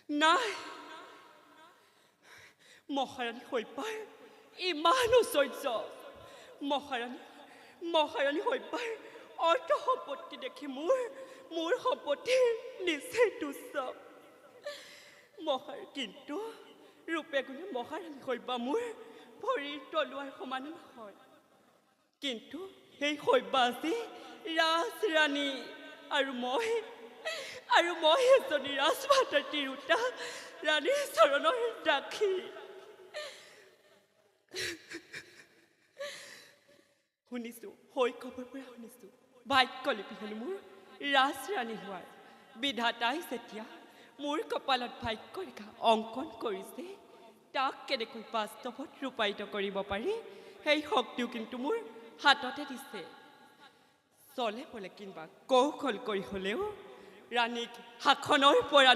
নাই মহাৰাণী শইকীয়াৰ ইমান ঐশ্বৰ্য মহাৰাণী শইকীয়াৰ অৰ্থ সম্পত্তি দেখি মোৰ সম্পত্তিৰ নিচেই তুচ্ছ কিন্তু ৰূপে গুণে মহাৰাণী শইকীয়া মোৰ ভৰিৰ তলুৱাৰ সমান নহয় কিন্তু সেই শইকীয়া আজি ৰাজৰাণী আৰু মই এজনী ৰাজমাতাৰ তিৰোতা ৰাণীৰ চৰণৰ দাসী শুনিছোঁ শৈশৱৰ পৰা শুনিছোঁ ভাগ্যলিপি হ'ল মোৰ ৰাজৰাণী হোৱাৰ বিধাতাই যেতিয়া মোৰ কপালত ভাগ্যৰেখা অংকন কৰিছে তাক কেনেকৈ বাস্তৱত ৰূপায়িত কৰিব পাৰি সেই শক্তিও কিন্তু মোৰ হাততে দিছে চলে বলে কিংবা কৌশল কৰি হ'লেও ৰাণীক শাসনৰ পৰা